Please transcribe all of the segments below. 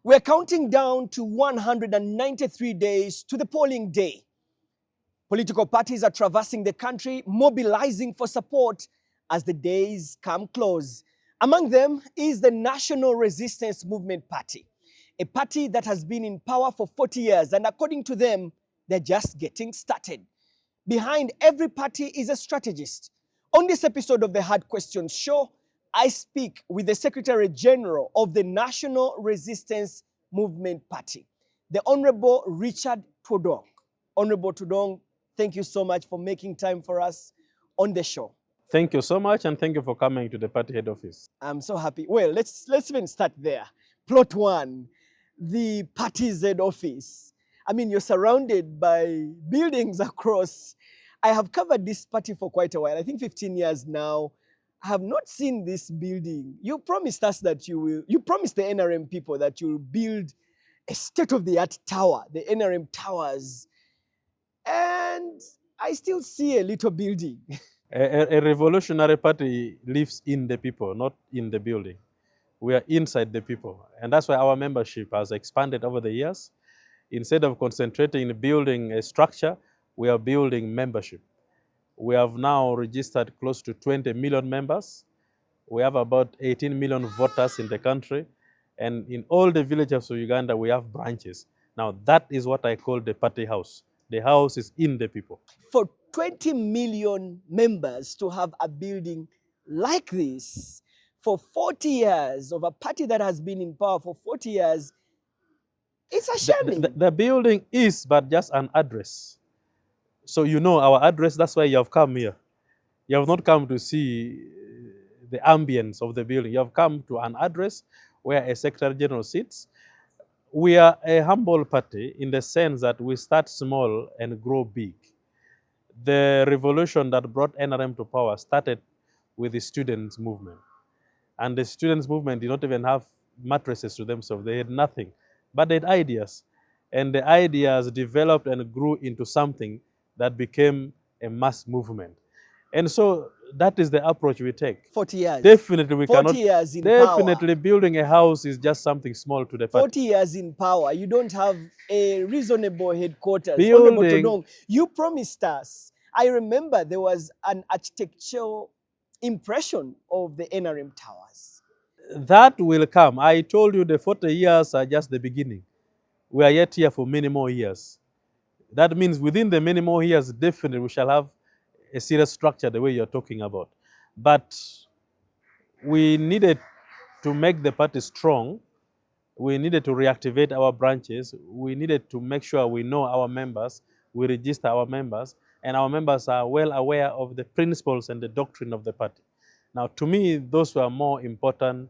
We're counting down to 193 days to the polling day. Political parties are traversing the country, mobilizing for support as the days come close. Among them is the National Resistance Movement Party, a party that has been in power for 40 years, and according to them, they're just getting started. Behind every party is a strategist. On this episode of the Hard Questions show, I speak with the Secretary General of the National Resistance Movement Party, the Honorable Richard Todwong. Honorable Todwong, thank you so much for making time for us on the show. Thank you so much, and thank you for coming to the party head office. I'm so happy. Well, let's even start there. Plot one, the party's head office. I mean, you're surrounded by buildings across. I have covered this party for quite a while, I think 15 years now. I have not seen this building. You promised us that you promised the NRM people that you'll build a state-of-the-art tower, the NRM Towers. And I still see a little building. A revolutionary party lives in the people, not in the building. We are inside the people. And that's why our membership has expanded over the years. Instead of concentrating in building a structure, we are building membership. We have now registered close to 20 million members. We have about 18 million voters in the country. And in all the villages of Uganda, we have branches. Now, that is what I call the party house. The house is in the people. For 20 million members to have a building like this for 40 years, of a party that has been in power for 40 years, it's a shame. The building is but just an address. So you know our address, that's why you have come here. You have not come to see the ambience of the building. You have come to an address where a Secretary General sits. We are a humble party in the sense that we start small and grow big. The revolution that brought NRM to power started with the students' movement. And the students' movement did not even have mattresses to themselves. They had nothing, but they had ideas. And the ideas developed and grew into something that became a mass movement. And so that is the approach we take. 40 years. Definitely we 40 cannot. years in Definitely power. Building a house is just something small to the party. 40 years in power. You don't have a reasonable headquarters. Building. Honorable Todwong, you promised us. I remember there was an architectural impression of the NRM Towers. That will come. I told you the 40 years are just the beginning. We are yet here for many more years. That means within the many more years, definitely we shall have a serious structure the way you're talking about. But we needed to make the party strong. We needed to reactivate our branches. We needed to make sure we know our members. We register our members. And our members are well aware of the principles and the doctrine of the party. Now, to me, those were more important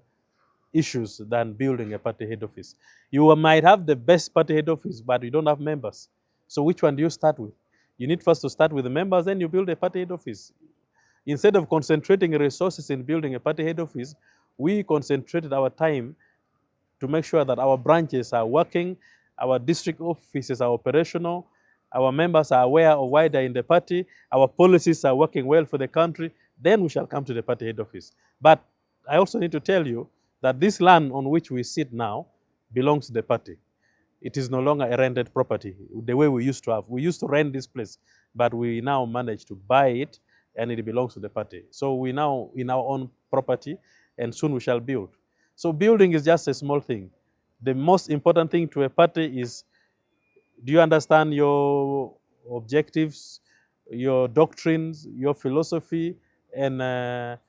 issues than building a party head office. You might have the best party head office, but you don't have members. So which one do you start with? You need first to start with the members, then you build a party head office. Instead of concentrating resources in building a party head office, we concentrated our time to make sure that our branches are working, our district offices are operational, our members are aware of why they're in the party, our policies are working well for the country, then we shall come to the party head office. But I also need to tell you that this land on which we sit now belongs to the party. It is no longer a rented property, the way we used to have. We used to rent this place, but we now managed to buy it, and it belongs to the party. So we now in our own property, and soon we shall build. So building is just a small thing. The most important thing to a party is, do you understand your objectives, your doctrines, your philosophy, and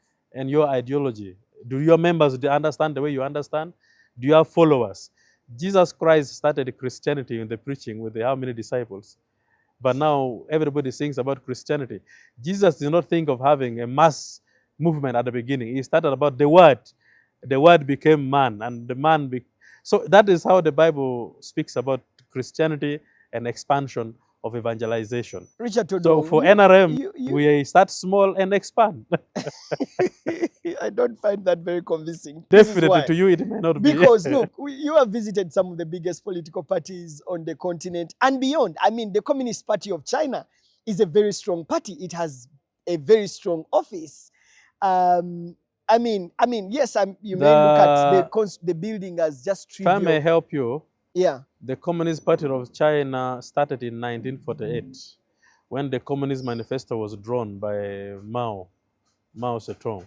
your ideology? Do your members understand the way you understand? Do you have followers? Jesus Christ started Christianity in the preaching with how many disciples? But now everybody thinks about Christianity. Jesus did not think of having a mass movement at the beginning. He started about the Word. The Word became man, and the man so that is how the Bible speaks about Christianity and expansion of evangelization. Richard Todwong, so for NRM, we start small and expand. I don't find that very convincing. Definitely, to you it may not be. Because look, you have visited some of the biggest political parties on the continent and beyond. I mean, the Communist Party of China is a very strong party. It has a very strong office. I mean, yes, you may look at the building as just If I may trivial. help you, Yeah. the Communist Party of China started in 1948 when the Communist Manifesto was drawn by Mao Zedong.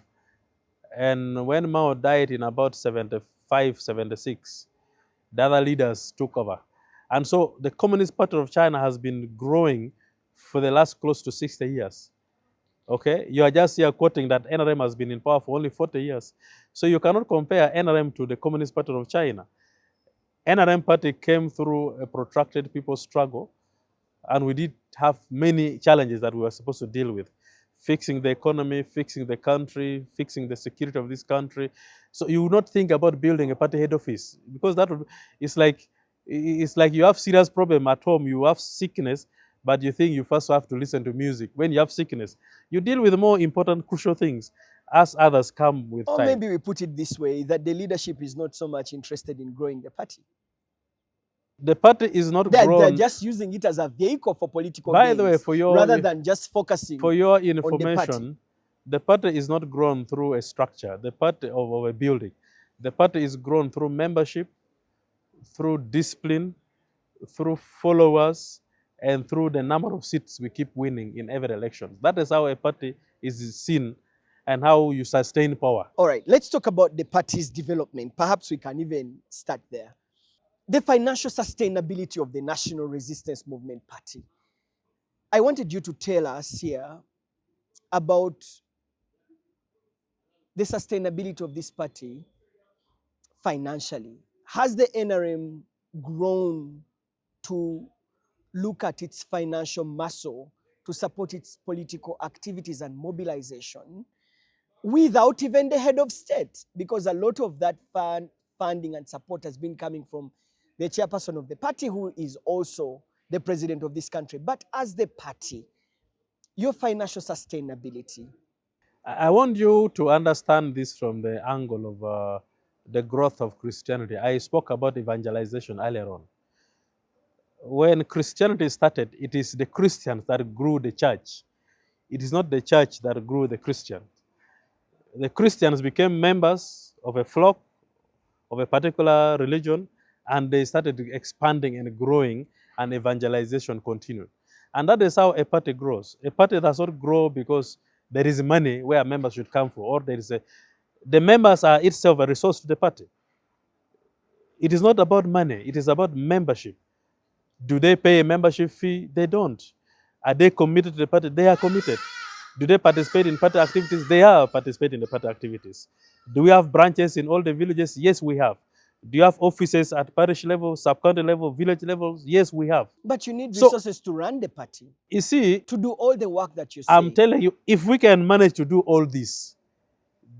And when Mao died in about 75, 76, the other leaders took over. And so the Communist Party of China has been growing for the last close to 60 years. Okay? You are just here quoting that NRM has been in power for only 40 years. So you cannot compare NRM to the Communist Party of China. NRM party came through a protracted people's struggle, and we did have many challenges that we were supposed to deal with. Fixing the economy, fixing the country, fixing the security of this country. So you would not think about building a party head office, because that would, it's like you have serious problem at home, you have sickness, but you think you first have to listen to music. When you have sickness, you deal with more important, crucial things as others come with Or time. maybe we put it this way, that the leadership is not so much interested in growing the party. The party is not They're grown. just using it as a vehicle for political By gains, the way, rather than just focusing for your on the party. information, the party is not grown through a structure, the party of a building. The party is grown through membership, through discipline, through followers, and through the number of seats we keep winning in every election. That is how a party is seen and how you sustain power. All right, let's talk about the party's development. Perhaps we can even start there. The financial sustainability of the National Resistance Movement Party. I wanted you to tell us here about the sustainability of this party financially. Has the NRM grown to look at its financial muscle to support its political activities and mobilization without even the head of state? Because a lot of that funding and support has been coming from the chairperson of the party, who is also the president of this country. But as the party, your financial sustainability. I want you to understand this from the angle of the growth of Christianity. I spoke about evangelization earlier on. When Christianity started, it is the Christians that grew the church. It is not the church that grew the Christians. The Christians became members of a flock, of a particular religion, and they started expanding and growing, and evangelization continued. And that is how a party grows. A party does not grow because there is money where members should come for, or the members are itself a resource to the party. It is not about money, it is about membership. Do they pay a membership fee? They don't. Are they committed to the party? They are committed. Do they participate in party activities? They are participating in the party activities. Do we have branches in all the villages? Yes, we have. Do you have offices at parish level, sub-county level, village levels? Yes, we have. But you need resources to run the party. You see, to do all the work that you say. I'm telling you, if we can manage to do all this,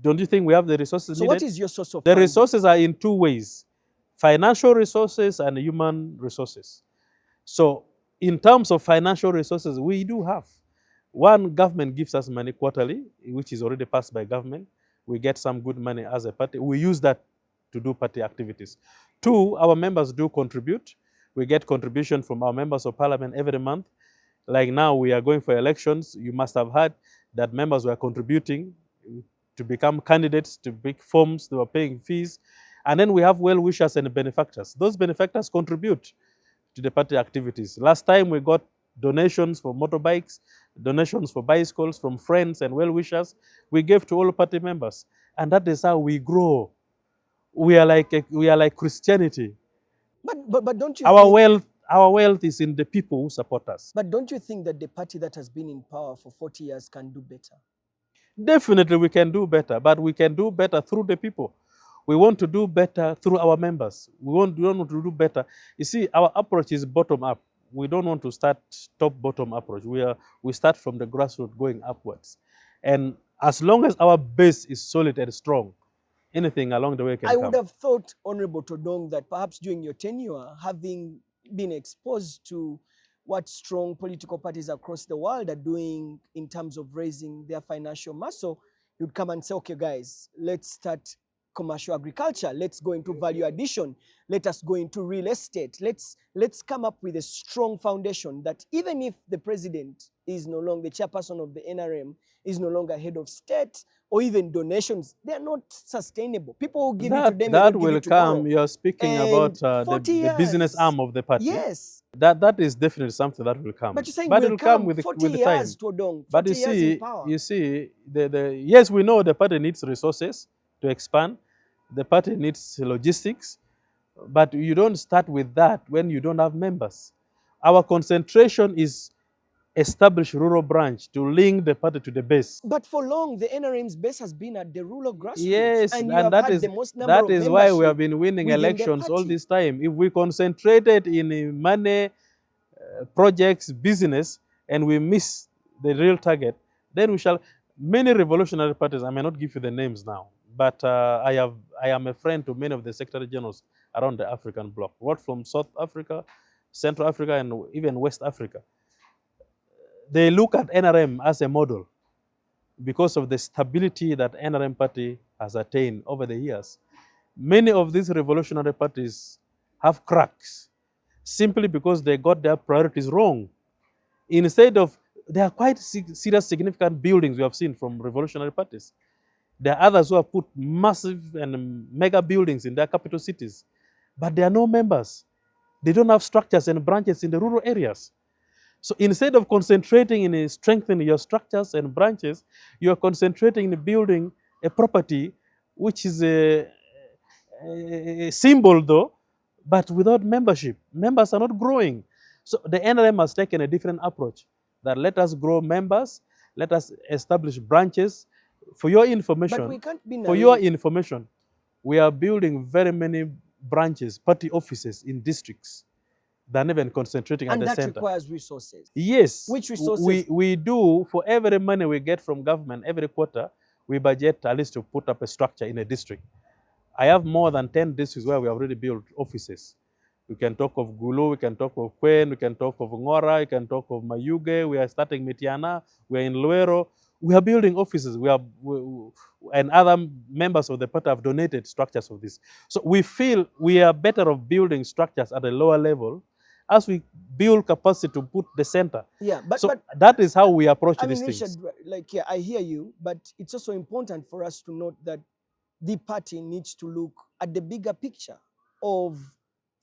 don't you think we have the resources So needed? what is your source of The funding? resources are in two ways: financial resources and human resources. So in terms of financial resources, we do have. One, government gives us money quarterly, which is already passed by government. We get some good money as a party. We use that to do party activities. Two, our members do contribute. We get contribution from our members of parliament every month. Like now, we are going for elections. You must have heard that members were contributing to become candidates, to pick forms, they were paying fees. And then we have well-wishers and benefactors. Those benefactors contribute to the party activities. Last time we got donations for motorbikes, donations for bicycles from friends and well-wishers. We gave to all party members. And that is how we grow. We are like Christianity. But don't you Our wealth is in the people who support us. But don't you think that the party that has been in power for 40 years can do better? Definitely we can do better, but we can do better through the people. We want to do better through our members. We want to do better. You see, our approach is bottom up. We don't want to start top-bottom approach. We start from the grassroots going upwards. And as long as our base is solid and strong, anything along the way can come. I would have thought, Honorable Todwong, that perhaps during your tenure, having been exposed to what strong political parties across the world are doing in terms of raising their financial muscle, you'd come and say, okay, guys, let's start commercial agriculture. Let's go into value addition. Let us go into real estate. Let's come up with a strong foundation that even if the president is no longer the chairperson of the NRM, is no longer head of state, or even donations, they're not sustainable. People will give it to them and That not give will it tomorrow. come. You're speaking And about 40 the business years. arm of the party. Yes. That is definitely something that will come. But you're saying but will it'll come come with 40 the time. years, Todwong, 40 But years in power. you see, yes, we know the party needs resources to expand. The party needs logistics. But you don't start with that when you don't have members. Our concentration is establish rural branch to link the party to the base. But for long, the NRM's base has been at the rural grassroots. Yes, and you have that had is the most number of why we have membership been winning within the elections all party. this time. If we concentrated in money, projects, business, and we miss the real target, then we shall. Many revolutionary parties, I may not give you the names now, but I am a friend to many of the secretary generals around the African bloc, what from South Africa, Central Africa, and even West Africa. They look at NRM as a model because of the stability that NRM party has attained over the years. Many of these revolutionary parties have cracks simply because they got their priorities wrong. Instead of, there are quite serious, significant buildings we have seen from revolutionary parties. There are others who have put massive and mega buildings in their capital cities, but there are no members. They don't have structures and branches in the rural areas. So instead of concentrating in strengthening your structures and branches, you are concentrating in building a property which is a symbol though, but without membership. Members are not growing. So the NRM has taken a different approach that let us grow members, let us establish branches. For your information, But we can't be naive. For your information, we are building very many branches, party offices in districts than even concentrating at the center. And that requires resources. Yes. Which resources? We do, for every money we get from government, every quarter, we budget at least to put up a structure in a district. I have more than 10 districts where we have already built offices. We can talk of Gulu, we can talk of Kwen, we can talk of Ngora, we can talk of Mayuge, we are starting Mitiana, we are in Luero. We are building offices. And other members of the party have donated structures of this. So we feel we are better off building structures at a lower level as we build capacity to put the center. Yeah, but that is how we approach these Richard, things. like, yeah, I hear you, but it's also important for us to note that the party needs to look at the bigger picture of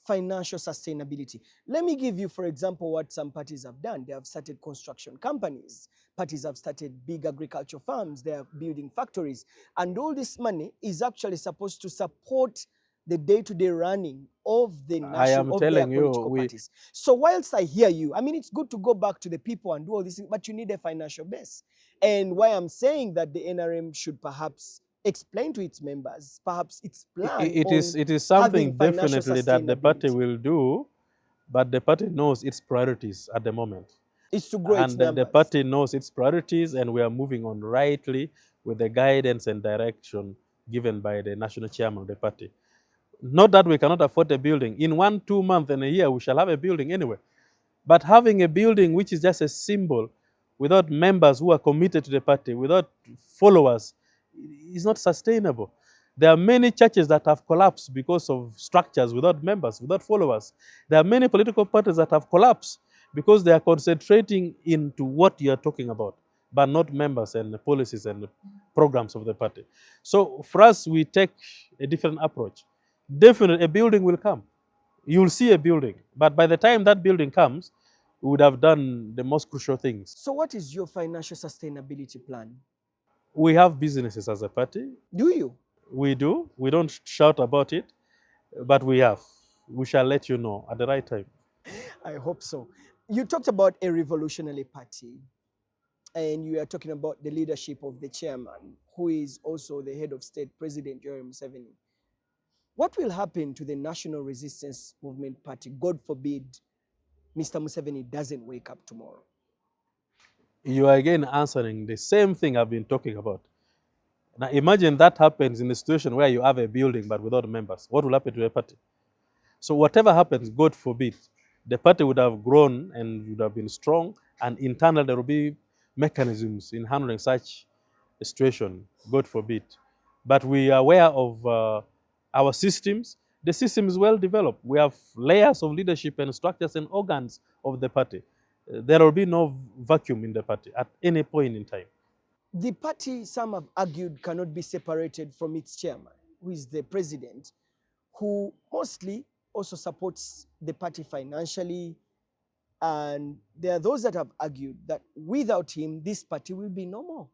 financial sustainability. Let me give you, for example, what some parties have done. They have started construction companies. Parties have started big agricultural farms. They are building factories. And all this money is actually supposed to support the day-to-day running of the national, of their political parties. So whilst I hear you, I mean, it's good to go back to the people and do all this, but you need a financial base. And why I'm saying that the NRM should perhaps explain to its members, perhaps its plan. It is something definitely that the party will do, but the party knows its priorities at the moment. It's to grow its numbers. And the party knows its priorities, and we are moving on rightly with the guidance and direction given by the national chairman of the party. Not that we cannot afford a building. In 1-2 months and a year, we shall have a building anyway. But having a building which is just a symbol, without members who are committed to the party, without followers, is not sustainable. There are many churches that have collapsed because of structures without members, without followers. There are many political parties that have collapsed because they are concentrating into what you are talking about, but not members and the policies and the programs of the party. So for us, we take a different approach. Definitely a building will come. You'll see a building, but by the time that building comes, we would have done the most crucial things. So what is your financial sustainability plan? We have businesses as a party. Do you? We do. We don't shout about it, but we have. We shall let you know at the right time. I hope so. You talked about a revolutionary party, and you are talking about the leadership of the chairman, who is also the head of state, President Yoweri Museveni. What will happen to the National Resistance Movement Party, God forbid, Mr. Museveni doesn't wake up tomorrow? You are again answering the same thing I've been talking about. Now imagine that happens in a situation where you have a building but without members. What will happen to a party? So whatever happens, God forbid, the party would have grown and would have been strong, and internally there will be mechanisms in handling such a situation, God forbid. But we are aware of our systems. The system is well developed. We have layers of leadership and structures and organs of the party. There will be no vacuum in the party at any point in time. The party, some have argued, cannot be separated from its chairman, who is the president, who mostly also supports the party financially. And there are those that have argued that without him, this party will be no more.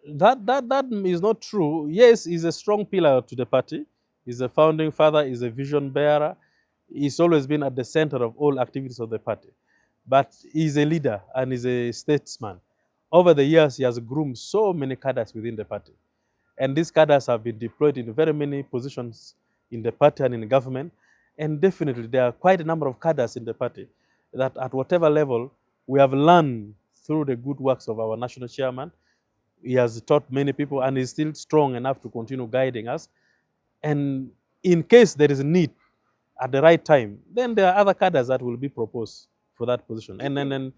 That is not true. Yes, he's a strong pillar to the party. He's a founding father, he's a vision bearer. He's always been at the center of all activities of the party. But he's a leader and he's a statesman. Over the years, he has groomed so many cadres within the party. And these cadres have been deployed in very many positions in the party and in the government. And definitely, there are quite a number of cadres in the party that at whatever level, we have learned through the good works of our national chairman. He has taught many people and is still strong enough to continue guiding us. And in case there is a need at the right time, then there are other cadres that will be proposed for that position. And then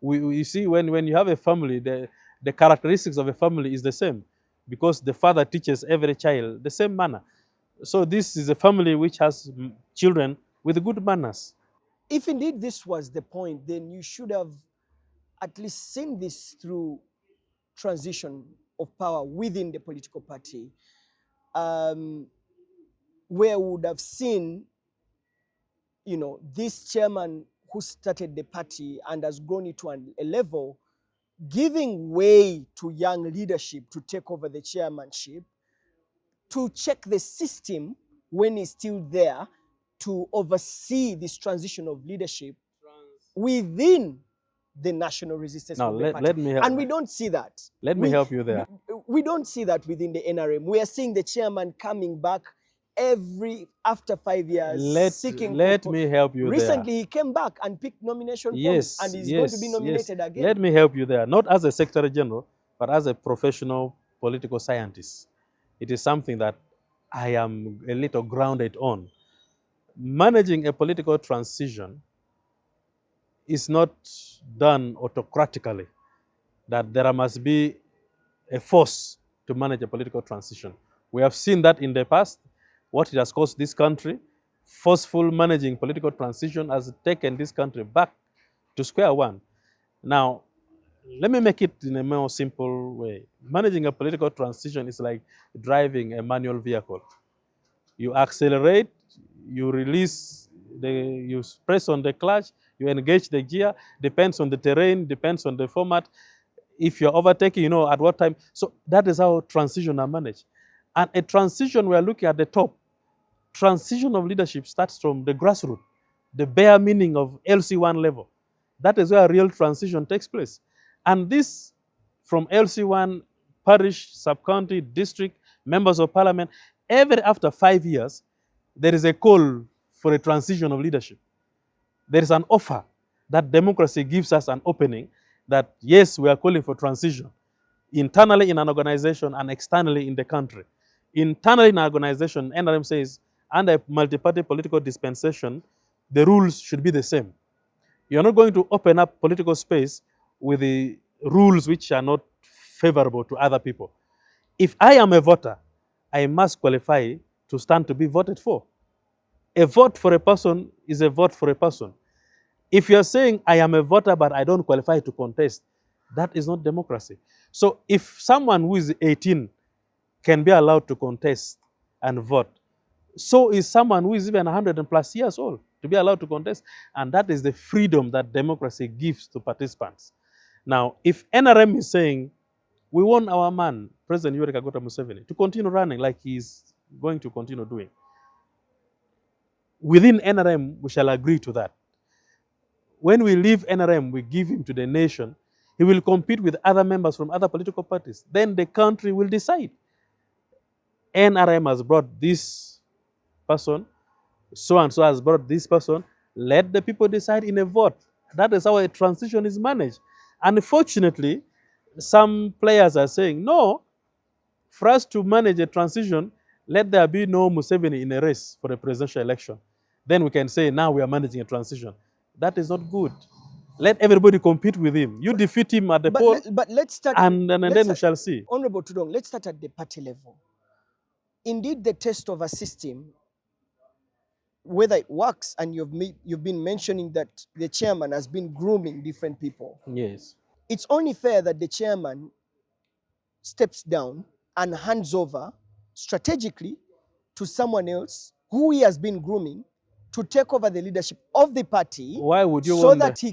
we see when you have a family, the characteristics of a family is the same because the father teaches every child the same manner. So this is a family which has children with good manners. If indeed this was the point, then you should have at least seen this through transition of power within the political party, where we would have seen, this chairman who started the party and has grown it to a level, giving way to young leadership to take over the chairmanship, to check the system when he's still there, to oversee this transition of leadership within the National Resistance Movement Party. And we don't see that. Let me help you there. We don't see that within the NRM. We are seeing the chairman coming back after 5 years, seeking. Let me help you Recently, there. he came back and picked nomination Yes, forms, and he's going to be nominated again. Let me help you there. Not as a Secretary General, but as a professional political scientist. It is something that I am a little grounded on. Managing a political transition is not done autocratically, that there must be a force to manage a political transition. We have seen that in the past, what it has cost this country. Forceful managing political transition has taken this country back to square one. Now, let me make it in a more simple way. Managing a political transition is like driving a manual vehicle. You accelerate, you release, you press on the clutch, you engage the gear, depends on the terrain, depends on the format. If you're overtaking, at what time. So that is how transition are managed. And a transition, we are looking at the top. Transition of leadership starts from the grassroots, the bare meaning of LC1 level. That is where real transition takes place. And this, from LC1, parish, sub-county, district, members of parliament, after 5 years, there is a call for a transition of leadership. There is an offer that democracy gives us an opening that, yes, we are calling for transition, internally in an organization and externally in the country. Internally in an organization, NRM says, under multi-party political dispensation, the rules should be the same. You're not going to open up political space with the rules which are not favorable to other people. If I am a voter, I must qualify to stand to be voted for. A vote for a person is a vote for a person. If you're saying I am a voter but I don't qualify to contest, that is not democracy. So if someone who is 18 can be allowed to contest and vote, so is someone who is even 100 and plus years old to be allowed to contest. And that is the freedom that democracy gives to participants. Now, if NRM is saying, we want our man, President Yoweri Kaguta Museveni, to continue running like he's going to continue doing, within NRM, we shall agree to that. When we leave NRM, we give him to the nation. He will compete with other members from other political parties. Then the country will decide. NRM has brought this person, so-and-so has brought this person. Let the people decide in a vote. That is how a transition is managed. Unfortunately, some players are saying, no, for us to manage a transition, let there be no Museveni in a race for a presidential election. Then we can say, now we are managing a transition. That is not good. Let everybody compete with him. You defeat him at the poll, But let's start. and then we shall see. Honorable Todwong, let's start at the party level. Indeed, the test of a system, whether it works, and you've been mentioning that the chairman has been grooming different people. Yes. It's only fair that the chairman steps down and hands over strategically to someone else who he has been grooming to take over the leadership of the party. Why would you so want that he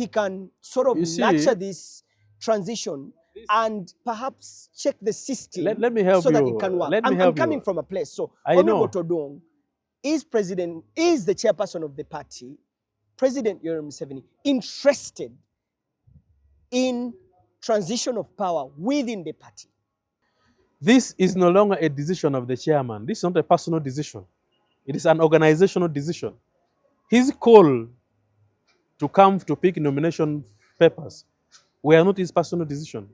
can sort of nurture this transition and perhaps check the system let me help so that you. it can work. Let me I'm help coming you. from a place. So I Honorable know. Todwong is the chairperson of the party, President Yoweri Museveni, interested in transition of power within the party? This is no longer a decision of the chairman. This is not a personal decision. It is an organizational decision. His call to come to pick nomination papers were not his personal decision.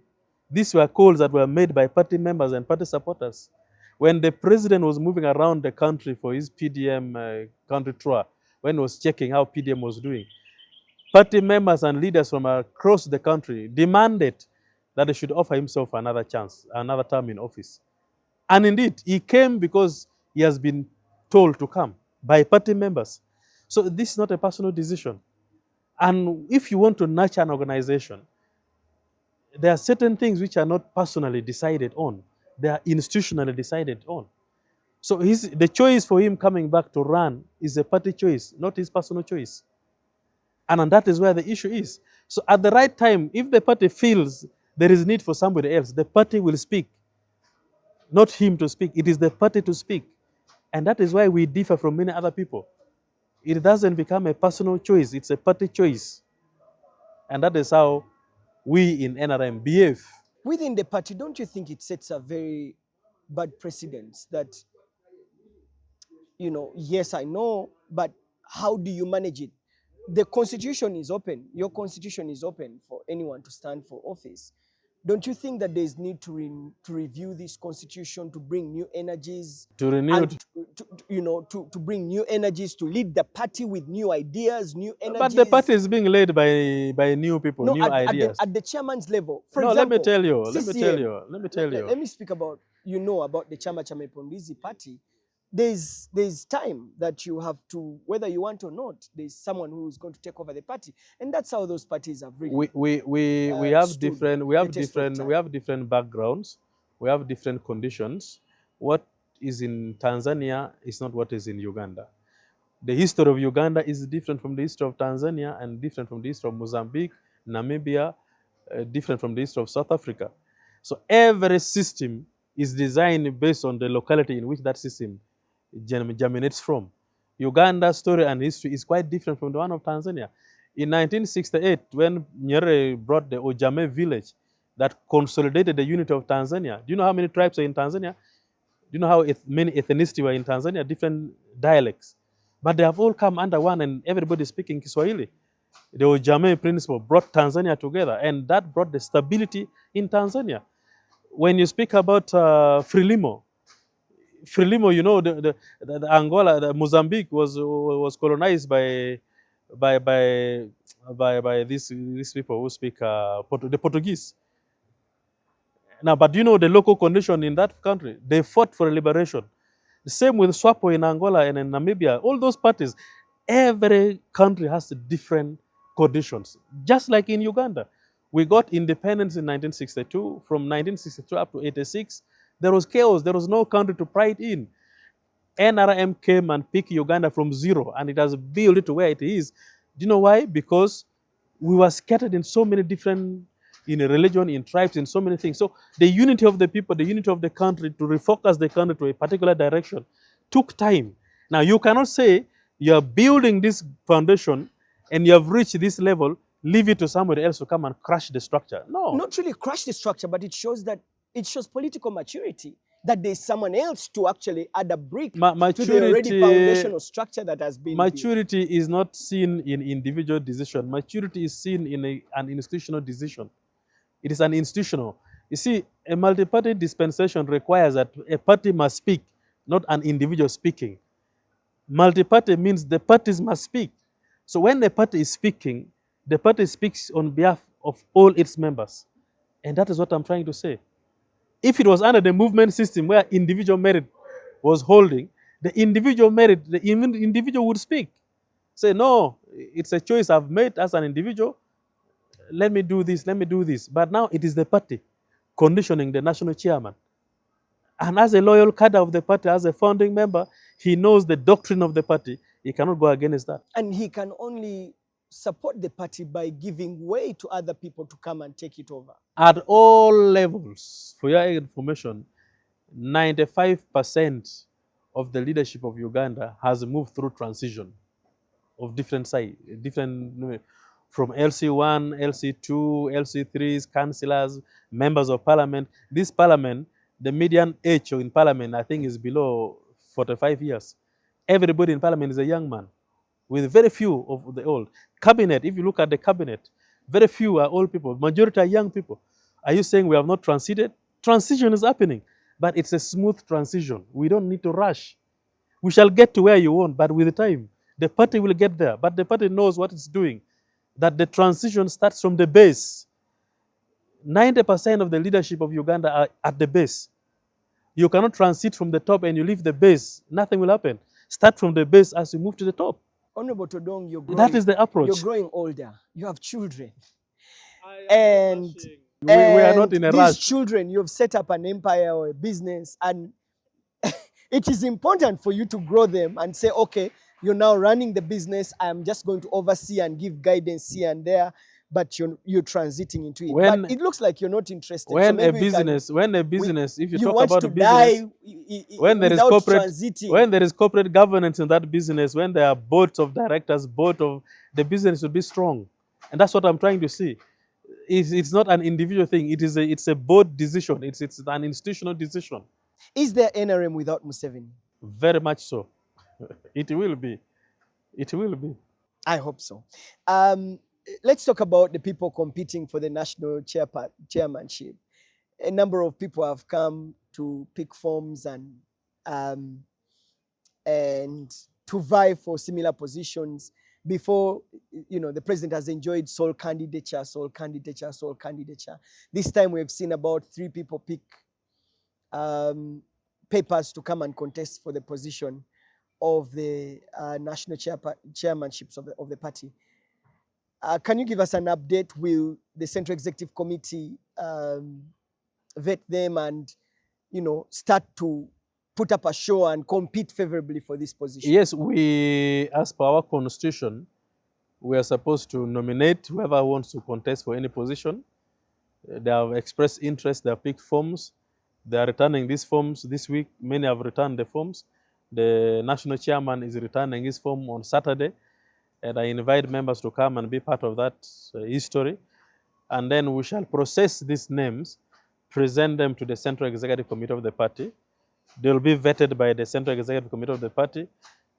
These were calls that were made by party members and party supporters. When the president was moving around the country for his PDM country tour, when he was checking how PDM was doing, party members and leaders from across the country demanded that he should offer himself another chance, another term in office. And indeed, he came because he has been told to come by party members. So this is not a personal decision. And if you want to nurture an organization, there are certain things which are not personally decided on. They are institutionally decided on. So the choice for him coming back to run is a party choice, not his personal choice. And that is where the issue is. So at the right time, if the party feels there is need for somebody else, the party will speak. Not him to speak, it is the party to speak. And that is why we differ from many other people. It doesn't become a personal choice, it's a party choice. And that is how we in NRM behave. Within the party, don't you think it sets a very bad precedent that, yes, I know, but how do you manage it? The constitution is open. Your constitution is open for anyone to stand for office. Don't you think that there is need to review this constitution to bring new energies, to renew, and to bring new energies, to lead the party with new ideas, new energies? But the party is being led by new people, new ideas. At the chairman's level. For example, let me tell you. Let me speak about about the Chama cha Mapinduzi party. There's time that you have to, whether you want or not, there's someone who is going to take over the party, and that's how those parties have really. We have different backgrounds, we have different conditions. What is in Tanzania is not what is in Uganda. The history of Uganda is different from the history of Tanzania, and different from the history of Mozambique, Namibia, different from the history of South Africa. So every system is designed based on the locality in which that system germinates from. Uganda's story and history is quite different from the one of Tanzania. In 1968, when Nyerere brought the Ojame village that consolidated the unity of Tanzania, do you know how many tribes are in Tanzania? Do you know how many ethnicities were in Tanzania? Different dialects. But they have all come under one, and everybody speaking Kiswahili. The Ojame principle brought Tanzania together, and that brought the stability in Tanzania. When you speak about Frelimo, the Angola, the Mozambique was colonized by these people who speak the Portuguese. Now, but you know the local condition in that country? They fought for liberation. The same with SWAPO in Angola and in Namibia. All those parties, every country has different conditions. Just like in Uganda, we got independence in 1962. From 1962 up to 86, there was chaos. There was no country to pride in. NRM came and picked Uganda from zero, and it has built it to where it is. Do you know why? Because we were scattered in so many different, in a religion, in tribes, in so many things. So the unity of the people, the unity of the country, to refocus the country to a particular direction, took time. Now, you cannot say you are building this foundation and you have reached this level, leave it to somebody else to come and crush the structure. No. Not really crush the structure, but it shows political maturity, that there's someone else to actually add a brick to the already foundational structure that has been Maturity is not seen in individual decision. Maturity is seen in an institutional decision. It is an institutional. You see, a multi-party dispensation requires that a party must speak, not an individual speaking. Multi-party means the parties must speak. So when the party is speaking, The party speaks on behalf of all its members. And that is what I'm trying to say. If it was under the movement system where individual merit was holding, the individual merit, the individual would speak. Say, no, it's a choice I've made as an individual. Let me do this, let me do this. But now it is the party conditioning the national chairman. And as a loyal cadre of the party, as a founding member, he knows the doctrine of the party. He cannot go against that. And he can only support the party by giving way to other people to come and take it over. At all levels, for your information, 95% of the leadership of Uganda has moved through transition of different size, from LC1, LC2, LC3s, councillors, members of parliament. This parliament, the median age in parliament, I think, is below 45 years. Everybody in parliament is a young man, with very few of the old. Cabinet, if you look at the cabinet, very few are old people. Majority are young people. Are you saying we have not transited? Transition is happening, but it's a smooth transition. We don't need to rush. We shall get to where you want, but with time. The party will get there, but the party knows what it's doing. That the transition starts from the base. 90% of the leadership of Uganda are at the base. You cannot transit from the top and you leave the base. Nothing will happen. Start from the base as you move to the top. Honorable Todwong, That is the approach. You're growing older. You have children. And we are not in a rush. These children, you've set up an empire or a business, and it is important for you to grow them and say, okay, you're now running the business. I'm just going to oversee and give guidance here and there, but you're transiting into it. But it looks like you're not interested. When a business, if you talk about a business, when there is corporate governance in that business, when there are boards of directors, the business will be strong. And that's what I'm trying to see. It's not an individual thing. It's a board decision. It's an institutional decision. Is there NRM without Museveni? Very much so. It will be. It will be. I hope so. Let's talk about the people competing for the national chairmanship. A number of people have come to pick forms and to vie for similar positions. Before, the president has enjoyed sole candidature. This time we've seen about 3 people pick papers to come and contest for the position of the national chairmanships of the party. Can you give us an update? Will the Central Executive Committee vet them and, start to put up a show and compete favorably for this position? Yes, as per our constitution, we are supposed to nominate whoever wants to contest for any position. They have expressed interest, they have picked forms. They are returning these forms this week. Many have returned the forms. The national chairman is returning his form on Saturday. And I invite members to come and be part of that history. And then we shall process these names, present them to the Central Executive Committee of the party. They will be vetted by the Central Executive Committee of the party,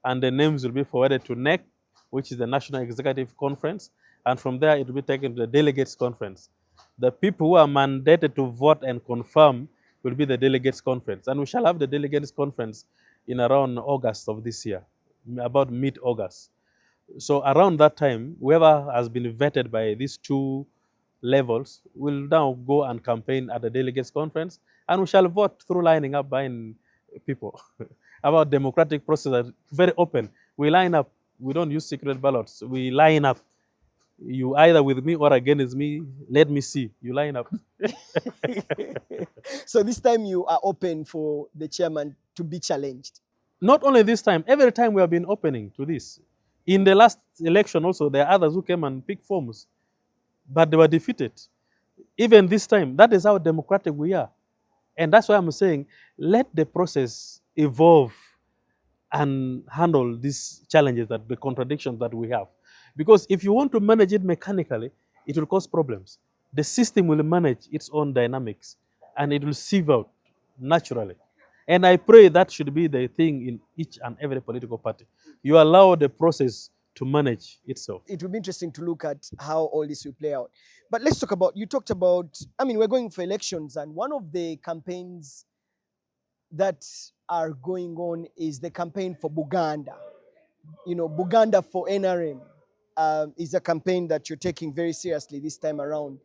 and the names will be forwarded to NEC, which is the National Executive Conference, and from there it will be taken to the Delegates Conference. The people who are mandated to vote and confirm will be the Delegates Conference, and we shall have the Delegates Conference in around August of this year, about mid-August. So around that time, whoever has been vetted by these 2 levels will now go and campaign at the Delegates Conference, and we shall vote through lining up by people. About democratic process are very open. We line up. We don't use secret ballots. We line up. You either with me or against me. Let me see. You line up. So this time you are open for the chairman to be challenged? Not only this time. Every time we have been opening to this. In the last election also, there are others who came and picked forms, but they were defeated. Even this time, that is how democratic we are. And that's why I'm saying, let the process evolve and handle these challenges, the contradictions that we have. Because if you want to manage it mechanically, it will cause problems. The system will manage its own dynamics, and it will sieve out naturally. And I pray that should be the thing in each and every political party. You allow the process to manage itself. It will be interesting to look at how all this will play out. But let's talk about, you talked about, we're going for elections, and one of the campaigns that are going on is the campaign for Buganda. Buganda for NRM. is a campaign that you're taking very seriously this time around.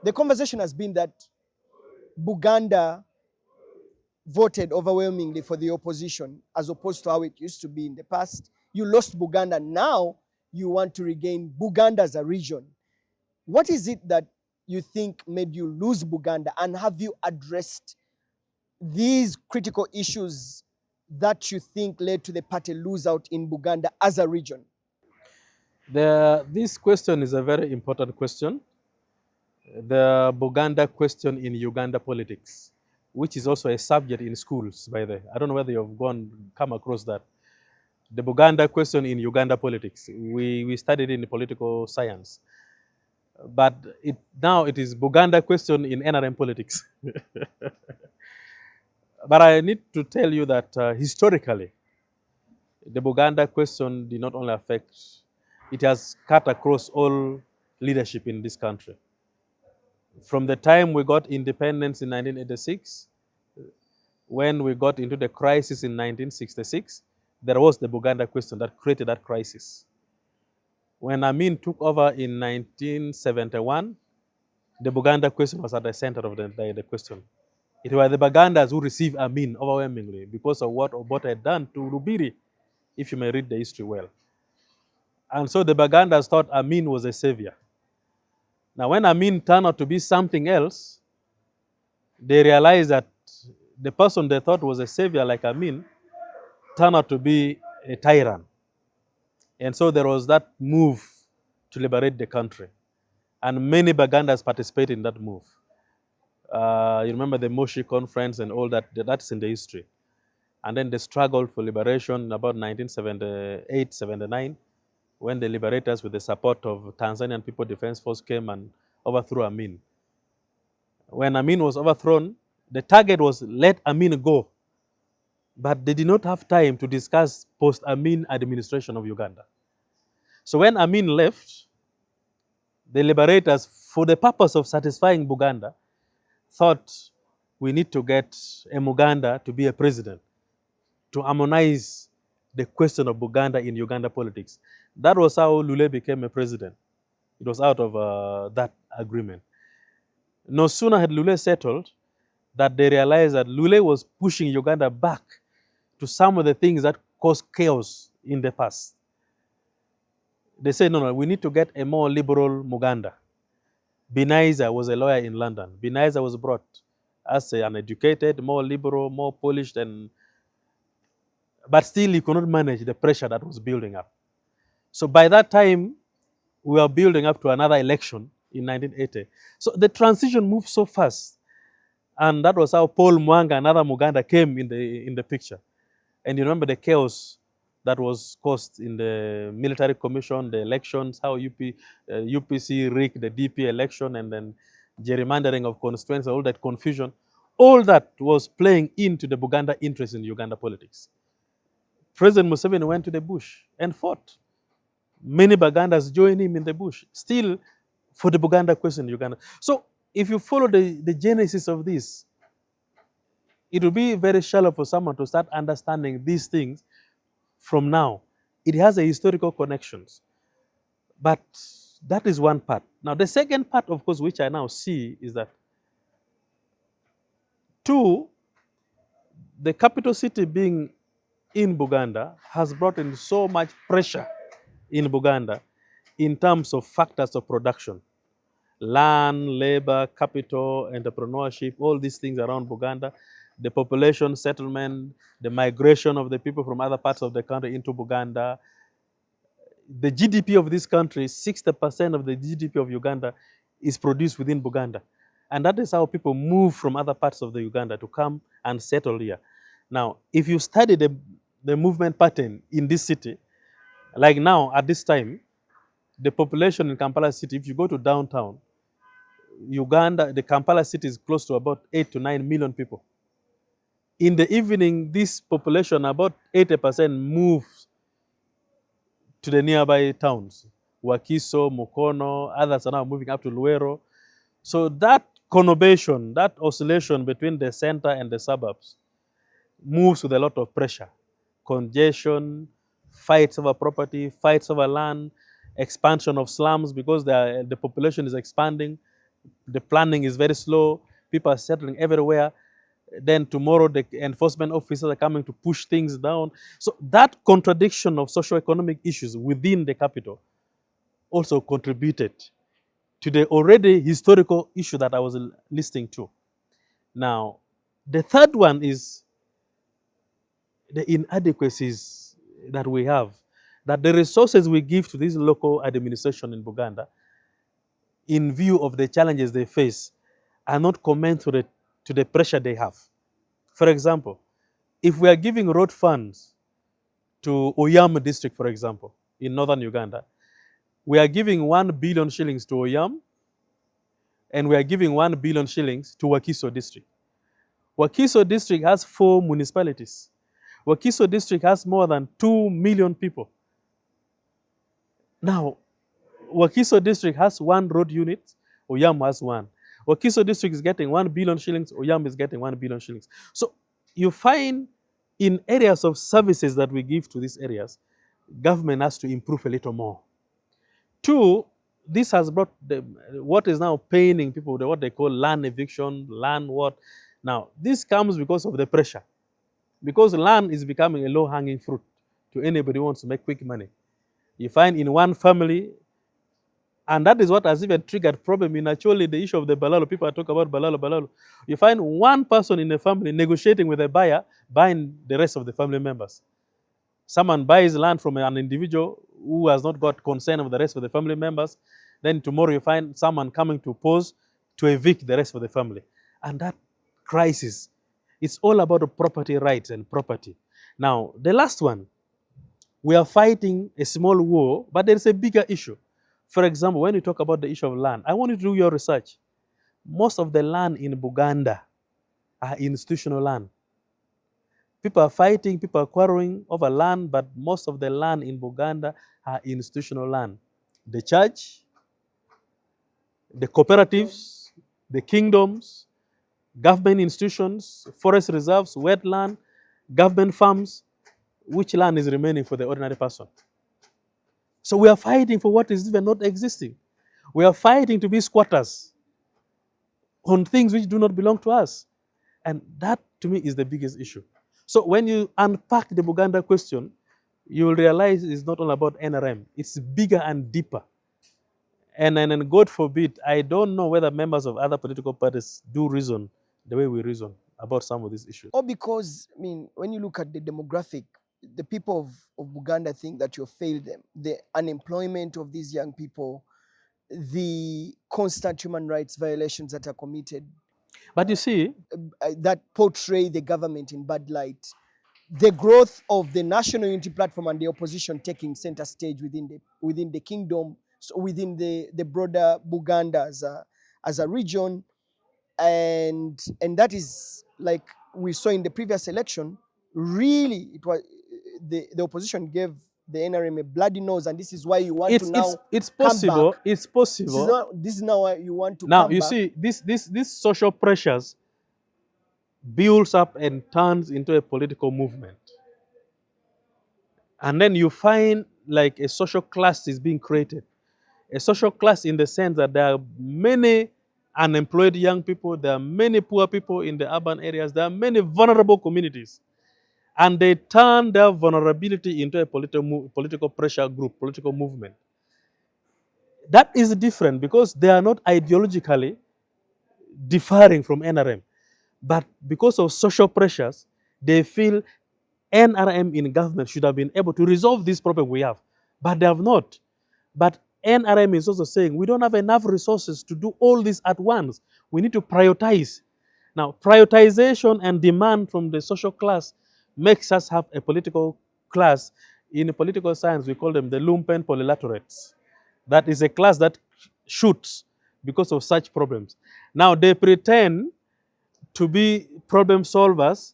The conversation has been that Buganda voted overwhelmingly for the opposition as opposed to how it used to be in the past. You lost Buganda. Now you want to regain Buganda as a region. What is it that you think made you lose Buganda, and have you addressed these critical issues that you think led to the party lose out in Buganda as a region? This question is a very important question. The Buganda question in Uganda politics, which is also a subject in schools, by the way. I don't know whether you've come across that. The Buganda question in Uganda politics. We studied in political science. But now it is Buganda question in NRM politics. But I need to tell you that historically, the Buganda question did not only affect, it has cut across all leadership in this country. From the time we got independence in 1986, when we got into the crisis in 1966, there was the Buganda question that created that crisis. When Amin took over in 1971, the Buganda question was at the center of the question. It was the Bugandas who received Amin overwhelmingly because of what Obote had done to Rubiri, if you may read the history well. And so the Bugandas thought Amin was a savior. Now, when Amin turned out to be something else, they realized that the person they thought was a savior like Amin turned out to be a tyrant. And so there was that move to liberate the country. And many Bugandas participated in that move. You remember the Moshi Conference and all that, that's in the history. And then the struggle for liberation about 1978, 79, when the liberators with the support of Tanzanian People Defense Force came and overthrew Amin. When Amin was overthrown, the target was let Amin go. But they did not have time to discuss post-Amin administration of Uganda. So when Amin left, the liberators, for the purpose of satisfying Buganda, thought we need to get a Muganda to be a president, to harmonize the question of Buganda in Uganda politics. That was how Lule became a president. It was out of that agreement. No sooner had Lule settled that they realized that Lule was pushing Uganda back to some of the things that caused chaos in the past. They said, no, we need to get a more liberal Muganda. Binaiza was a lawyer in London. Binaiza was brought as an educated, more liberal, more polished, but still he could not manage the pressure that was building up. So by that time, we were building up to another election in 1980. So the transition moved so fast. And that was how Paul Mwanga, another Muganda, came in the picture. And you remember the chaos that was caused in the military commission, the elections, how UPC rigged the DP election, and then gerrymandering of constituencies, all that confusion. All that was playing into the Buganda interest in Uganda politics. President Museveni went to the bush and fought. Many Bugandas joined him in the bush, still for the Buganda question in Uganda. So if you follow the genesis of this, it will be very shallow for someone to start understanding these things from now. It has a historical connections. But that is one part. Now, the second part, of course, which I now see is that, two, the capital city being in Buganda has brought in so much pressure in Buganda in terms of factors of production. Land, labor, capital, entrepreneurship, all these things around Buganda, the population settlement, the migration of the people from other parts of the country into Buganda. The GDP of this country, 60% of the GDP of Uganda is produced within Buganda. And that is how people move from other parts of the Uganda to come and settle here. Now, if you study the movement pattern in this city, like now at this time, the population in Kampala city, if you go to downtown, Uganda, the Kampala city is close to about 8 to 9 million people. In the evening, this population, about 80% moves to the nearby towns. Wakiso, Mukono, others are now moving up to Luero. So that conurbation, that oscillation between the center and the suburbs moves with a lot of pressure, congestion, fights over property, fights over land, expansion of slums because the population is expanding, the planning is very slow, people are settling everywhere. Then tomorrow the enforcement officers are coming to push things down. So that contradiction of socio-economic issues within the capital also contributed to the already historical issue that I was listing to. Now, the third one is the inadequacies that we have, that the resources we give to this local administration in Buganda, in view of the challenges they face, are not commensurate to the pressure they have. For example, if we are giving road funds to Oyam district, for example, in northern Uganda, we are giving 1 billion shillings to Oyam, and we are giving 1 billion shillings to Wakiso district. Wakiso district has 4 municipalities. Wakiso district has more than 2 million people. Now, Wakiso district has 1 road unit, Oyam has 1. Wakiso district is getting 1 billion shillings, Oyam is getting 1 billion shillings. So you find in areas of services that we give to these areas, government has to improve a little more. 2, this has brought what is now paining people, what they call land eviction, land what. Now, this comes because of the pressure. Because land is becoming a low-hanging fruit to anybody who wants to make quick money. You find in one family, and that is what has even triggered problem in actually the issue of the balalo. People are talking about balalo. You find one person in a family negotiating with a buyer, buying the rest of the family members. Someone buys land from an individual who has not got consent of the rest of the family members. Then tomorrow you find someone coming to pose to evict the rest of the family. And that crisis, it's all about the property rights and property. Now, the last one, we are fighting a small war, but there is a bigger issue. For example, when you talk about the issue of land, I want you to do your research. Most of the land in Buganda are institutional land. People are fighting, people are quarreling over land, but most of the land in Buganda are institutional land. The church, the cooperatives, the kingdoms, government institutions, forest reserves, wetland, government farms. Which land is remaining for the ordinary person? So we are fighting for what is even not existing. We are fighting to be squatters on things which do not belong to us. And that, to me, is the biggest issue. So when you unpack the Buganda question, you will realize it's not all about NRM. It's bigger and deeper. And God forbid, I don't know whether members of other political parties do reason the way we reason about some of these issues. Or because, I mean, when you look at the demographic, the people of Buganda think that you failed them. The unemployment of these young people, the constant human rights violations that are committed, But you see, that portray the government in bad light, the growth of the National Unity Platform and the opposition taking center stage within the kingdom, so within the broader Buganda as a region, and that is, like we saw in the previous election, really it was the opposition gave the NRM a bloody nose, and this is why you want to now it's come possible. back. It's possible. This is now why you want to Now come you back. see, these social pressures builds up and turns into a political movement. And then you find like a social class is being created. A social class in the sense that there are many unemployed young people, there are many poor people in the urban areas, there are many vulnerable communities. And they turn their vulnerability into a political pressure group, political movement. That is different because they are not ideologically differing from NRM. But because of social pressures, they feel NRM in government should have been able to resolve this problem we have. But they have not. But NRM is also saying we don't have enough resources to do all this at once. We need to prioritize. Now, prioritization and demand from the social class makes us have a political class. In political science, we call them the lumpen polylaterates. That is a class that shoots because of such problems. Now, they pretend to be problem solvers.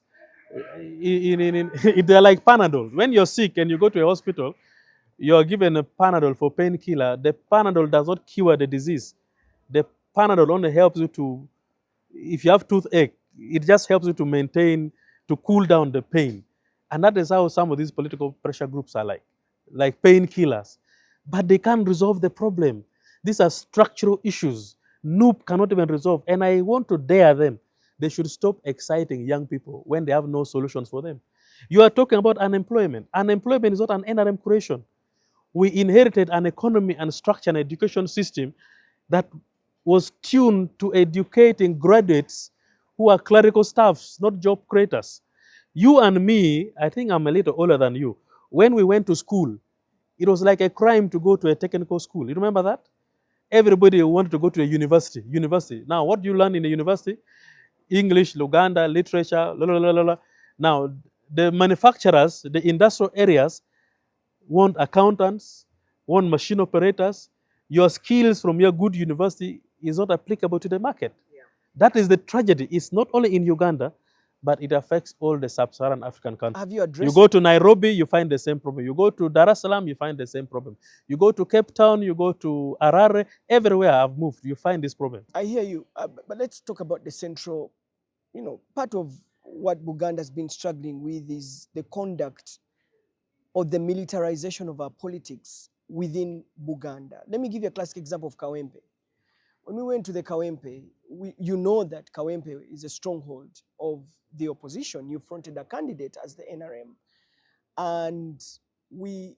They're like Panadol. When you're sick and you go to a hospital, you're given a Panadol for painkiller. The Panadol does not cure the disease. The Panadol only helps you to, if you have toothache, it just helps you to maintain, to cool down the pain. And that is how some of these political pressure groups are like. like painkillers, but they can't resolve the problem. These are structural issues. NUP cannot even resolve. And I want to dare them. They should stop exciting young people when they have no solutions for them. You are talking about unemployment. Unemployment is not an NRM creation. We inherited an economy and structure and education system that was tuned to educating graduates who are clerical staffs, not job creators. You and me, I think I'm a little older than you. When we went to school, it was like a crime to go to a technical school. You remember that? Everybody wanted to go to a university. University. Now, what do you learn in a university? English, Luganda, literature, la, la, la, la, la. Now, the manufacturers, the industrial areas want accountants, want machine operators. Your skills from your good university is not applicable to the market. Yeah. That is the tragedy. It's not only in Uganda, but it affects all the sub-Saharan African countries. Have you addressed? You go to Nairobi, you find the same problem. You go to Dar es Salaam, you find the same problem. You go to Cape Town, you go to Harare, everywhere I've moved, you find this problem. I hear you, but let's talk about the central, part of what Buganda has been struggling with is the conduct or the militarization of our politics within Buganda. Let me give you a classic example of Kawempe. When we went to the Kawempe, you know that Kawempe is a stronghold of the opposition. You fronted a candidate as the NRM. And you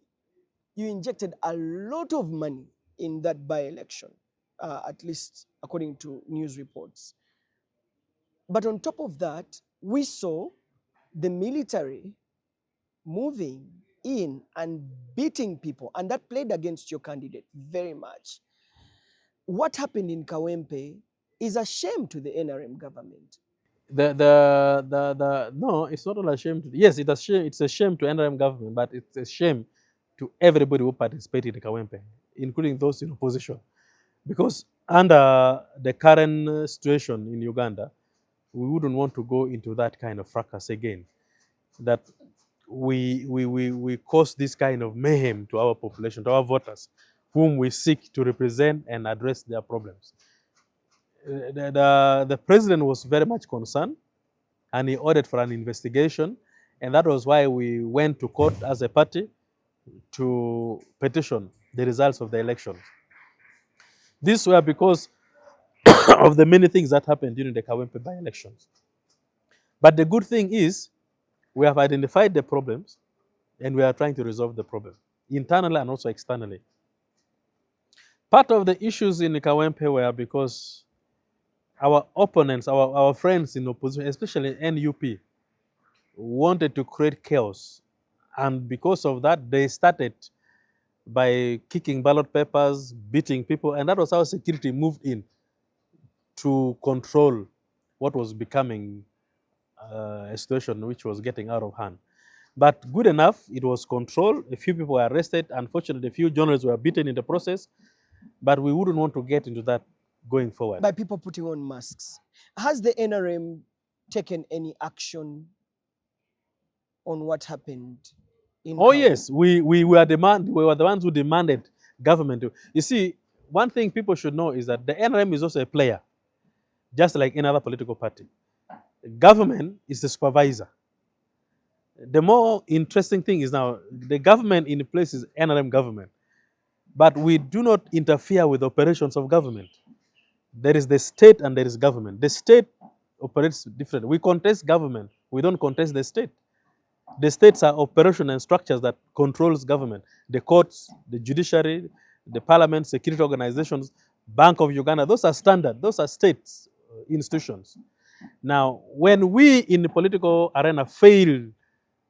injected a lot of money in that by-election, at least according to news reports. But on top of that, we saw the military moving in and beating people, and that played against your candidate very much. What happened in Kawempe is a shame to the NRM government. No, it's not all a shame. Yes, it's a shame to NRM government, but it's a shame to everybody who participated in Kawempe, including those in opposition. Because under the current situation in Uganda, we wouldn't want to go into that kind of fracas again. That we cause this kind of mayhem to our population, to our voters, whom we seek to represent and address their problems. The president was very much concerned, and he ordered for an investigation, and that was why we went to court as a party to petition the results of the elections. These were because of the many things that happened during the Kawempe by-elections. But the good thing is, we have identified the problems, and we are trying to resolve the problem, internally and also externally. Part of the issues in Kawempe were because our opponents, our friends in opposition, especially NUP, wanted to create chaos. And because of that, they started by kicking ballot papers, beating people, and that was how security moved in to control what was becoming a situation which was getting out of hand. But good enough, it was controlled. A few people were arrested. Unfortunately, a few journalists were beaten in the process. But we wouldn't want to get into that going forward. By people putting on masks. Has the NRM taken any action on what happened in Kawe? Yes, we were the ones who demanded government to. You see, one thing people should know is that the NRM is also a player, just like any other political party. Government is the supervisor. The more interesting thing is now, the government in place is NRM government. But we do not interfere with operations of government. There is the state and there is government. The state operates differently. We contest government. We don't contest the state. The states are operational and structures that controls government. The courts, the judiciary, the parliament, security organizations, Bank of Uganda, those are standard. Those are states, institutions. Now, when we in the political arena fail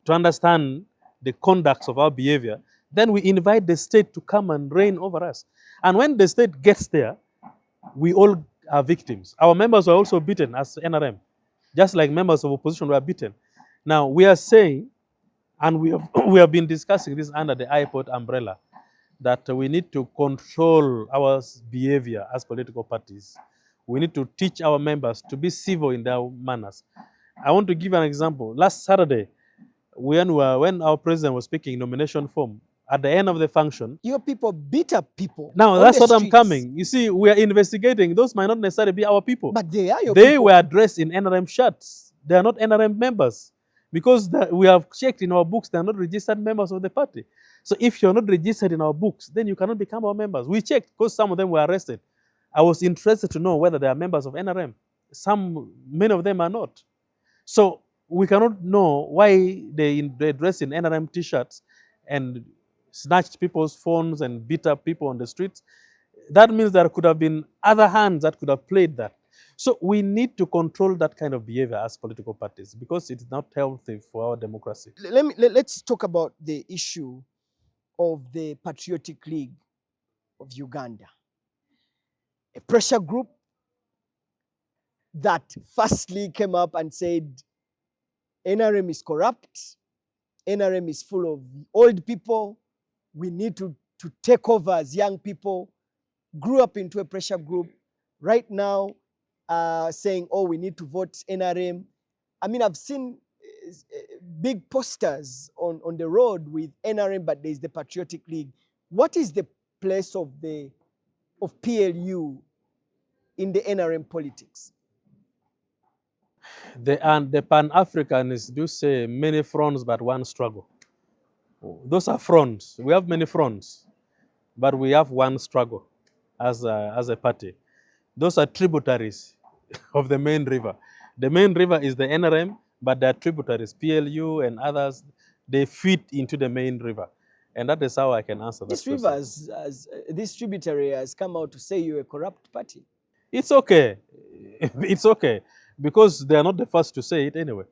to understand the conducts of our behavior, then we invite the state to come and reign over us. And when the state gets there, we all are victims. Our members were also beaten as NRM, just like members of opposition were beaten. Now, we are saying, and we have been discussing this under the IPOD umbrella, that we need to control our behavior as political parties. We need to teach our members to be civil in their manners. I want to give an example. Last Saturday, when our president was speaking nomination form, at the end of the function, your people beat up people. Now, that's what I'm coming. You see, we are investigating. Those might not necessarily be our people. But they are your people. They were dressed in NRM shirts. They are not NRM members. because we have checked in our books, they are not registered members of the party. So if you're not registered in our books, then you cannot become our members. We checked because some of them were arrested. I was interested to know whether they are members of NRM. Many of them are not. So we cannot know why they dress in NRM t-shirts and snatched people's phones and beat up people on the streets. That means there could have been other hands that could have played that. So we need to control that kind of behavior as political parties because it's not healthy for our democracy. Let's talk about the issue of the Patriotic League of Uganda, a pressure group that firstly came up and said NRM is corrupt, NRM is full of old people, we need to take over as young people, grew up into a pressure group, right now saying, oh, we need to vote NRM. I mean, I've seen big posters on the road with NRM, but there's the Patriotic League. What is the place of PLU in the NRM politics? The Pan-Africanists do say many fronts but one struggle. Those are fronts. We have many fronts, but we have one struggle as a party. Those are tributaries of the main river. The main river is the NRM, but there are tributaries, PLU and others, they feed into the main river. And that is how I can answer that question. This tributary has come out to say you're a corrupt party. It's okay. It's okay. Because they are not the first to say it anyway.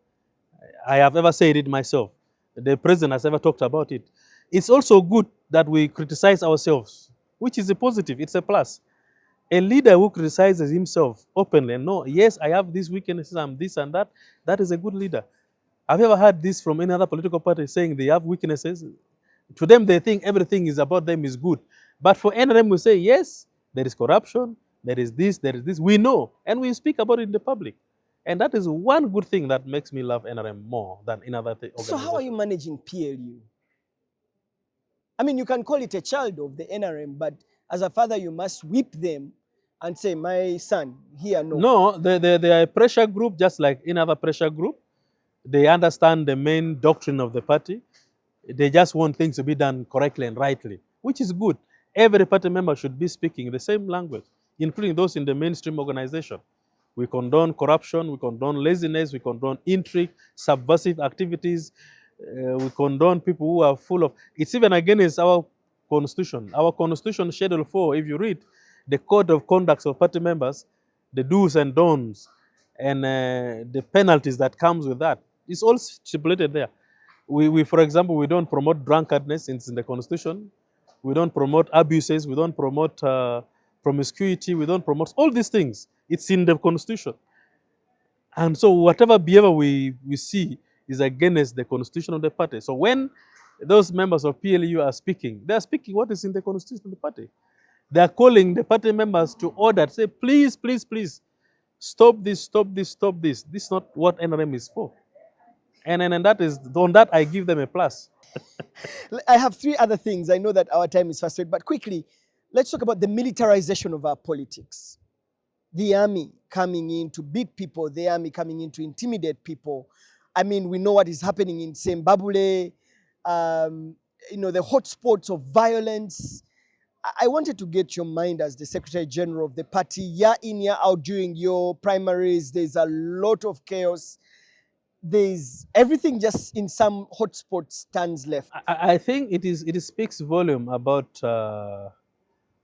I have ever said it myself. The president has ever talked about it. It's also good that we criticize ourselves, which is a positive. It's a plus. A leader who criticizes himself openly and no, yes, I have these weaknesses, I'm this and that, that is a good leader. Have you ever heard this from any other political party saying they have weaknesses? To them, they think everything is about them is good. But for NRM, we say, yes, there is corruption, there is this. We know, and we speak about it in the public. And that is one good thing that makes me love NRM more than in other organizations. So how are you managing PLU? I mean, you can call it a child of the NRM, but as a father, you must whip them and say, my son, here, no. No, they are a pressure group just like any other pressure group. They understand the main doctrine of the party. They just want things to be done correctly and rightly, which is good. Every party member should be speaking the same language, including those in the mainstream organization. We condone corruption, we condone laziness, we condone intrigue, subversive activities. We condone people who are full of... It's even against our constitution. Our constitution, Schedule 4, if you read the code of conduct of party members, the do's and don'ts, and the penalties that comes with that, it's all stipulated there. We, for example, we don't promote drunkardness, it's in the constitution. We don't promote abuses, we don't promote promiscuity, we don't promote all these things. It's in the constitution. And so whatever behavior we see is against the constitution of the party. So when those members of PLU are speaking, they are speaking what is in the constitution of the party. They are calling the party members to order, say, please, please, please, stop this, stop this, stop this. This is not what NRM is for. And that is, on that I give them a plus. I have three other things. I know that our time is frustrated, but quickly, let's talk about the militarization of our politics. The army coming in to beat people, the army coming in to intimidate people. I mean, we know what is happening in Zimbabwe, the hotspots of violence. I wanted to get your mind as the Secretary General of the party. Year in, year out during your primaries, there's a lot of chaos. There's everything just in some hotspots stands left. I think it speaks volume about,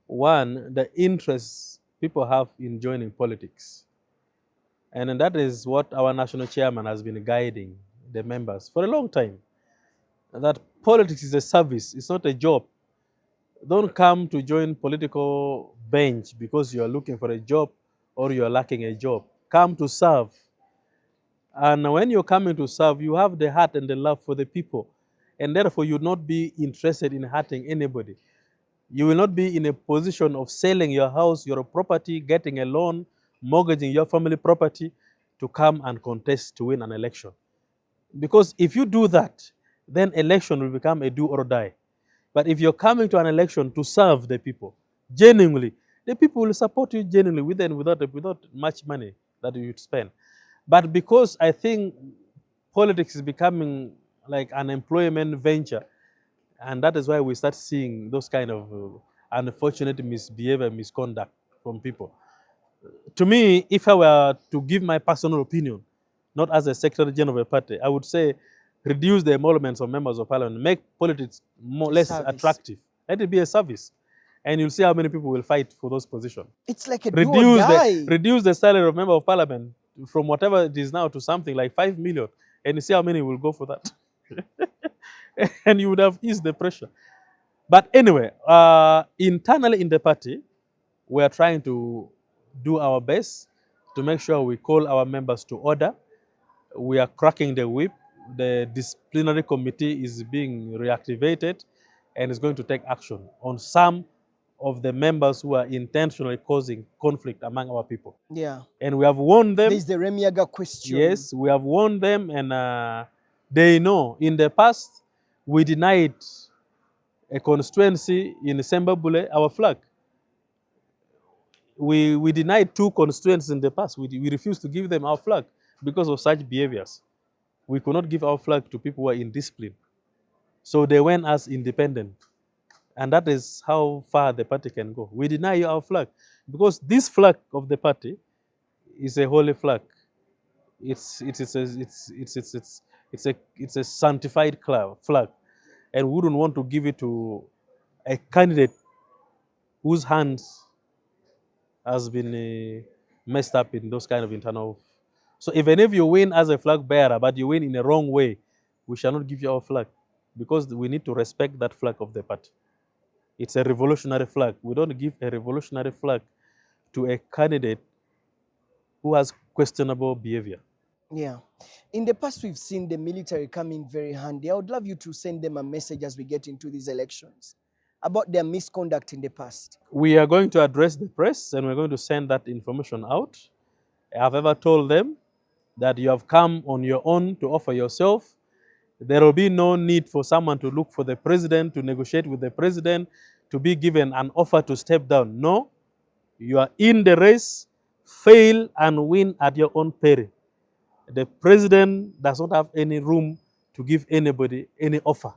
one, the interests people have in joining politics. And that is what our national chairman has been guiding the members for a long time. That politics is a service, it's not a job. Don't come to join political bench because you are looking for a job or you are lacking a job. Come to serve. And when you're coming to serve, you have the heart and the love for the people. And therefore, you will not be interested in hurting anybody. You will not be in a position of selling your house, your property, getting a loan, mortgaging your family property to come and contest to win an election. Because if you do that, then election will become a do or die. But if you're coming to an election to serve the people, genuinely, the people will support you genuinely without much money that you would spend. But because I think politics is becoming like an employment venture. And that is why we start seeing those kind of unfortunate misbehavior, misconduct from people. To me, if I were to give my personal opinion, not as a Secretary General of a party, I would say reduce the emoluments of members of parliament, make politics less attractive. Let it be a service. And you'll see how many people will fight for those positions. It's like a do or die. Reduce the salary of member of parliament from whatever it is now to something like 5 million. And you see how many will go for that. And you would have eased the pressure. But anyway, internally in the party, we are trying to do our best to make sure we call our members to order. We are cracking the whip. The disciplinary committee is being reactivated and is going to take action on some of the members who are intentionally causing conflict among our people. Yeah. And we have warned them. There's the Remiaga question. Yes, we have warned them, and they know. In the past, we denied a constituency in Sembabule our flag. We denied 2 constituencies in the past. We refused to give them our flag because of such behaviors. We could not give our flag to people who are indisciplined. So they went as independent. And that is how far the party can go. We deny you our flag because this flag of the party is a holy flag. It's a sanctified flag, and we wouldn't want to give it to a candidate whose hands has been messed up in those kind of internal. So even if you win as a flag bearer, but you win in a wrong way, we shall not give you our flag because we need to respect that flag of the party. It's a revolutionary flag. We don't give a revolutionary flag to a candidate who has questionable behavior. Yeah. In the past, we've seen the military come in very handy. I would love you to send them a message as we get into these elections about their misconduct in the past. We are going to address the press and we're going to send that information out. I've ever told them that you have come on your own to offer yourself. There will be no need for someone to look for the president, to negotiate with the president, to be given an offer to step down. No, you are in the race, fail and win at your own peril. The president does not have any room to give anybody any offer.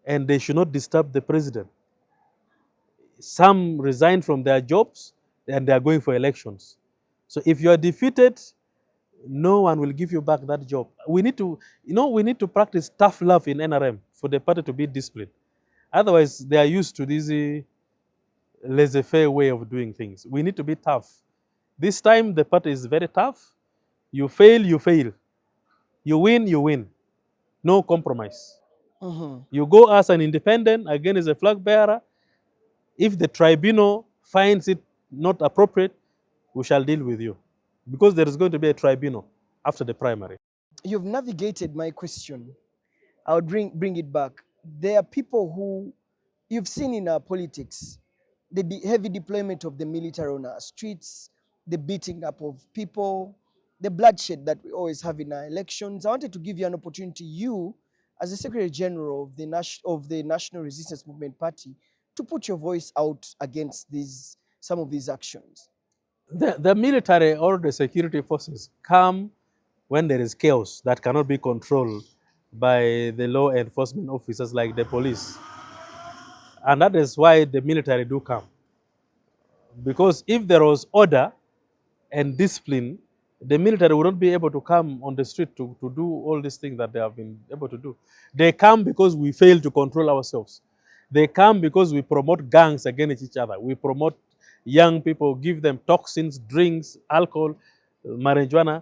And they should not disturb the president. Some resign from their jobs and they are going for elections. So if you are defeated, no one will give you back that job. We need to practice tough love in NRM for the party to be disciplined. Otherwise, they are used to this laissez-faire way of doing things. We need to be tough. This time, the party is very tough. You fail, you fail. You win, you win. No compromise. You go as an independent, again as a flag bearer. If the tribunal finds it not appropriate, we shall deal with you. Because there is going to be a tribunal after the primary. You've navigated my question. I would bring it back. There are people who you've seen in our politics, the heavy deployment of the military on our streets, the beating up of people, the bloodshed that we always have in our elections. I wanted to give you an opportunity, you, as the Secretary General of the National Resistance Movement Party, to put your voice out against some of these actions. The military or the security forces come when there is chaos that cannot be controlled by the law enforcement officers like the police. And that is why the military do come. Because if there was order and discipline, the military would not be able to come on the street to do all these things that they have been able to do. They come because we fail to control ourselves. They come because we promote gangs against each other. We promote young people, give them toxins, drinks, alcohol, marijuana,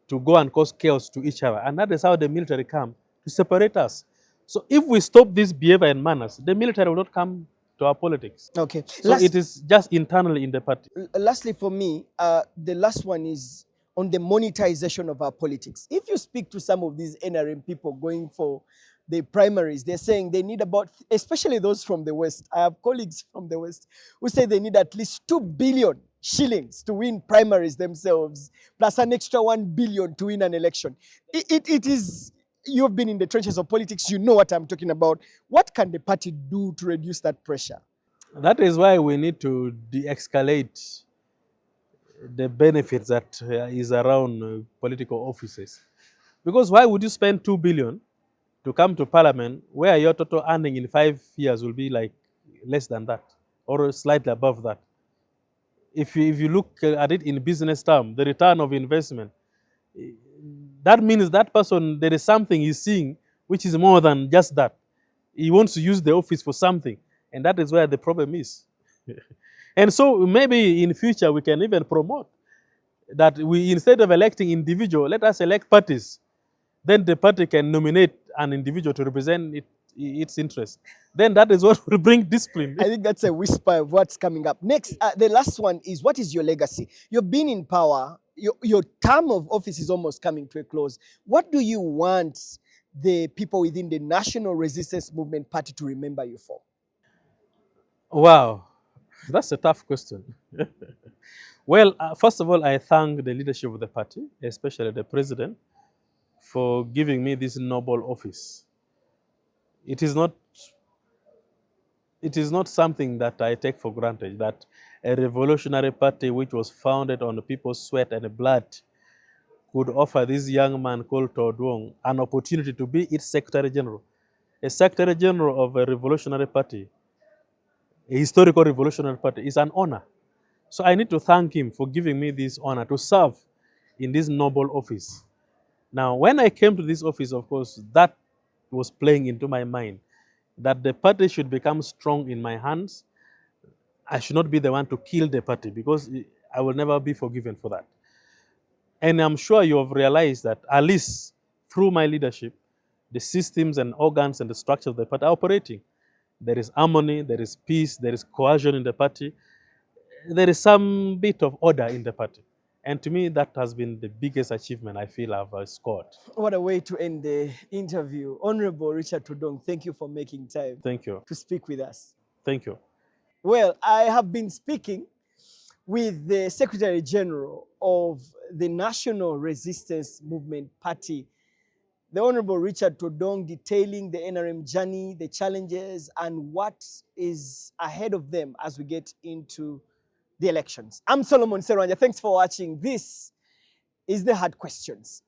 to go and cause chaos to each other. And that is how the military come, to separate us. So if we stop this behavior and manners, the military will not come to our politics. Okay. So it is just internally in the party. Lastly, for me, the last one is on the monetization of our politics. If you speak to some of these NRM people going for the primaries, they're saying they need about, especially those from the West. I have colleagues from the West who say they need at least 2 billion shillings to win primaries themselves, plus an extra 1 billion to win an election. It is, you've been in the trenches of politics, you know what I'm talking about. What can the party do to reduce that pressure? That is why we need to de-escalate the benefits that is around political offices. Because why would you spend 2 billion to come to parliament where your total earning in 5 years will be like less than that or slightly above that? If you look at it in business term, the return of investment, that means that person, there is something he's seeing which is more than just that. He wants to use the office for something, and that is where the problem is. And so maybe in future we can even promote that we, instead of electing individual, let us elect parties. Then the party can nominate an individual to represent its interest. Then that is what will bring discipline. I think that's a whisper of what's coming up. Next, the last one is, what is your legacy? You've been in power. Your term of office is almost coming to a close. What do you want the people within the National Resistance Movement Party to remember you for? Wow, that's a tough question. Well, first of all, I thank the leadership of the party, especially the president, for giving me this noble office. It is not something that I take for granted, that a revolutionary party which was founded on people's sweat and blood could offer this young man called Todwong an opportunity to be its Secretary General. A Secretary General of a revolutionary party, a historical revolutionary party, is an honor. So I need to thank him for giving me this honor to serve in this noble office. Now, when I came to this office, of course, that was playing into my mind, that the party should become strong in my hands. I should not be the one to kill the party, because I will never be forgiven for that. And I'm sure you have realized that, at least through my leadership, the systems and organs and the structure of the party are operating. There is harmony, there is peace, there is cohesion in the party. There is some bit of order in the party. And to me, that has been the biggest achievement I feel I've scored. What a way to end the interview. Honorable Richard Todwong, thank you for making time Thank you. to speak with us. Thank you. Well, I have been speaking with the Secretary General of the National Resistance Movement Party, the Honorable Richard Todwong, detailing the NRM journey, the challenges, and what is ahead of them as we get into the elections. I'm Solomon Serwanja. Thanks for watching. This is The Hard Questions.